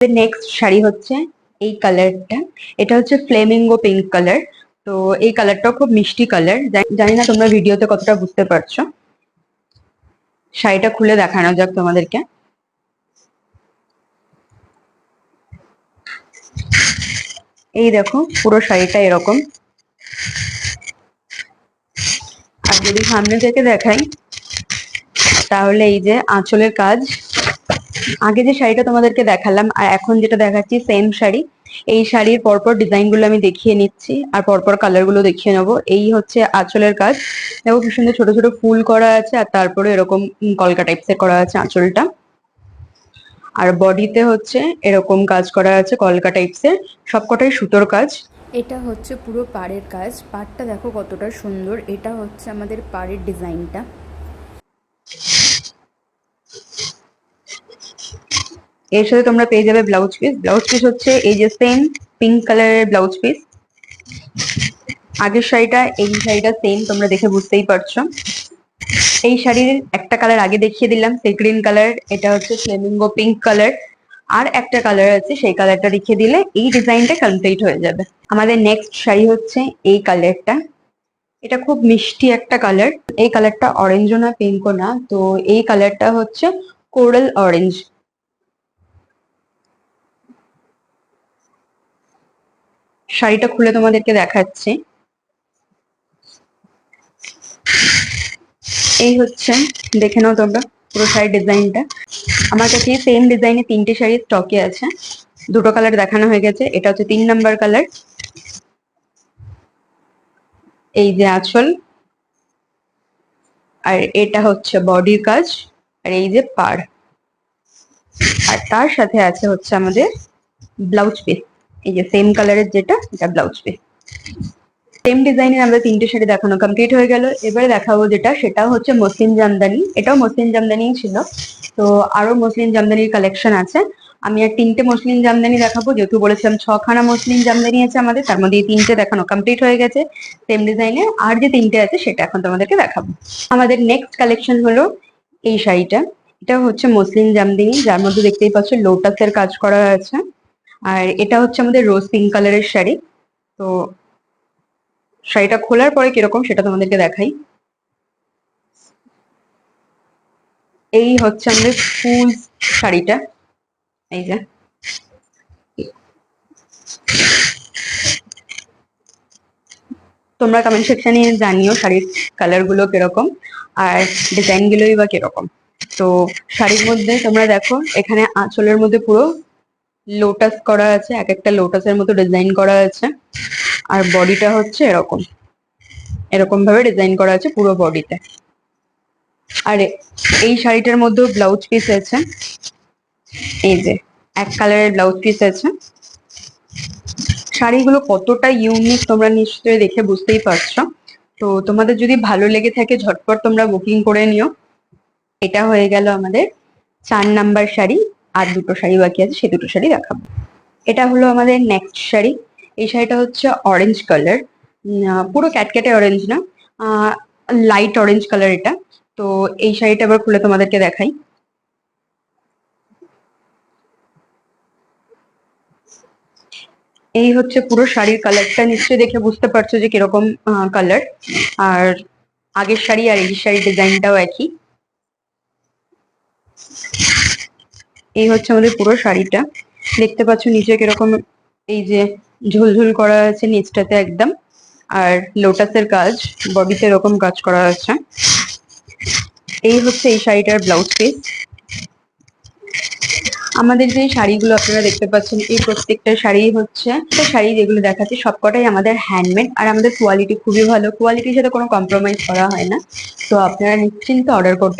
Next sari হচ্ছে এই কালারটা। এটা হচ্ছে ফ্লেমিঙ্গো পিঙ্ক কালার। তো এই কালারটা খুব মিষ্টি কালার। জানি না তোমরা ভিডিওতে কতটা বুঝতে পারছো। শাড়িটা খুলে দেখানো যাক তোমাদেরকে। এই দেখো পুরো শাড়িটা এরকম। আর যদি সামনে থেকে দেখাই তাহলে এই যে আঁচলের কাজ। আগে যে শাড়িটা তোমাদেরকে দেখালাম আর এখন যেটা দেখাচ্ছি সেম শাড়ি। এই শাড়ির পরপর ডিজাইন গুলো আমি দেখিয়ে নিচ্ছি আর পরপর কালার গুলো দেখিয়ে নেবো। এই হচ্ছে আঁচলের কাজ। দেখো কি সুন্দর ছোট ছোট ফুল করা আছে আর তারপরে এরকম কলকা টাইপসের করা আছে আঁচলটা। আর বডিতে হচ্ছে এরকম কাজ করা আছে কলকা টাইপসের, সবকটাই সুতোর কাজ। এটা হচ্ছে পুরো পাড়ের কাজ। পাড়টা দেখো কতটা সুন্দর। এটা হচ্ছে আমাদের পাড়ের ডিজাইনটা। এর সাথে তোমরা পেয়ে যাবে ব্লাউজ পিস। ব্লাউজ পিস হচ্ছে এই যে সেম পিঙ্ক কালারের ব্লাউজ পিস। আগের শাড়িটা এই শাড়িটা সেম, তোমরা দেখে বুঝতেই পারছো। এই শাড়ির একটা কালার আগে দেখিয়ে দিলাম, সি গ্রিন কালার। এটা হচ্ছে ফ্লেমিঙ্গো পিঙ্ক কালার। আর একটা কালার আছে, সেই কালারটা দেখিয়ে দিলে এই ডিজাইনটা কমপ্লিট হয়ে যাবে। আমাদের নেক্সট শাড়ি হচ্ছে এই কালারটা। এটা খুব মিষ্টি একটা কালার। এই কালারটা অরেঞ্জও না পিঙ্কও না, তো এই কালারটা হচ্ছে কোরাল অরেঞ্জ। শাড়িটা খুলে তোমাদেরকে দেখাচ্ছি। এই হচ্ছে, দেখে নাও তোমরা পুরো শাড়ির ডিজাইনটা। আমার কাছে সেম ডিজাইনে তিনটে শাড়ি স্টকে আছে। দুটো কালার দেখানো হয়ে গেছে, এটা হচ্ছে 3 নাম্বার কালার। এই যে আঁচল, আর এটা হচ্ছে বডির কাজ, আর এই যে পাড়। আর তার সাথে আছে হচ্ছে আমাদের ব্লাউজ পিস। এই যে সেম কালারের যেটা, এটা ব্লাউজ পিস। সেম ডিজাইনের আমরা তিনটে শাড়ি দেখানো কমপ্লিট হয়ে গেল। এবারে দেখাবো যেটা, সেটা হচ্ছে মসলিন জামদানি। এটাও মসলিন জামদানি ছিল, তো আরো মসলিন জামদানির কালেকশন আছে। আমি আর তিনটে মসলিন জামদানি দেখাবো, যেহেতু বলেছিলাম 6খানা মসলিন জামদানি আছে আমাদের, তার মধ্যে এই তিনটে দেখানো কমপ্লিট হয়ে গেছে সেম ডিজাইনের। আর যে তিনটে আছে সেটা এখন তোমাদেরকে দেখাবো। আমাদের নেক্সট কালেকশন হলো এই শাড়িটা। এটা হচ্ছে মসলিন জামদানি, যার মধ্যে দেখতেই পাচ্ছ লোটাসের কাজ করা আছে। আর এটা হচ্ছে আমাদের রোজ পিঙ্ক কালারের শাড়ি। তো শাড়িটা খোলার পরে কিরকম সেটা তোমাদেরকে দেখাই। এই হচ্ছে আমাদের ফুল শাড়িটা। এই যে তোমরা কমেন্ট সেকশনে জানিও শাড়ির কালার গুলো কিরকম আর ডিজাইন গুলোই বা কিরকম। তো শাড়ির মধ্যে তোমরা দেখো এখানে আঁচলের মধ্যে পুরো লোটাস করা আছে, এক একটা লোটাসের মতো ডিজাইন করা আছে। আর বডিটা হচ্ছে এরকম এরকম ভাবে ডিজাইন করা আছে পুরো বডিতে। আর এই শাড়িটার মধ্যেও ব্লাউজ পিস আছে। এই যে এক কালারের ব্লাউজ পিস আছে। শাড়িগুলো কতটা ইউনিক তোমরা নিশ্চয়ই দেখে বুঝতেই পারছো। তো তোমাদের যদি ভালো লেগে থাকে ঝটপট তোমরা বুকিং করে নিও। এটা হয়ে গেল আমাদের 4 নাম্বার শাড়ি। আর দুটো শাড়ি বাকি আছে, সে দুটো শাড়ি দেখাবো। এটা হলো আমাদের নেক্সট শাড়ি। এই শাড়িটা হচ্ছে অরেঞ্জ কালার, পুরো ক্যাটক্যাটে অরেঞ্জ না, লাইট অরেঞ্জ কালার এটা। তো এই শাড়িটা আবার খুলে তোমাদেরকে দেখাই। এই হচ্ছে পুরো শাড়ির কালারটা, নিশ্চয়ই দেখে বুঝতে পারছো যে কিরকম কালার। আর আগের শাড়ি আর এই শাড়ির ডিজাইনটাও একই। এই হচ্ছে আমাদের পুরো শাড়িটা, দেখতে পাচ্ছ নিচে কিরকম এই যে ঝুলঝুল করা আছে নিচটাতে একদম। আর লোটাসের কাজ, বডিতে এরকম কাজ করা আছে। এই হচ্ছে এই শাড়িটার ব্লাউজ পিস। আমাদের যে শাড়িগুলো আপনারা দেখতে পাচ্ছেন, এই প্রত্যেকটা শাড়ি হচ্ছে শাড়ি যেগুলো দেখাচ্ছি সবকটাই আমাদের হ্যান্ডমেড। আর আমাদের কোয়ালিটি খুবই ভালো, কোয়ালিটির সাথে কোনো কম্প্রোমাইজ করা হয় না। তো আপনারা নিশ্চিন্তে অর্ডার করতে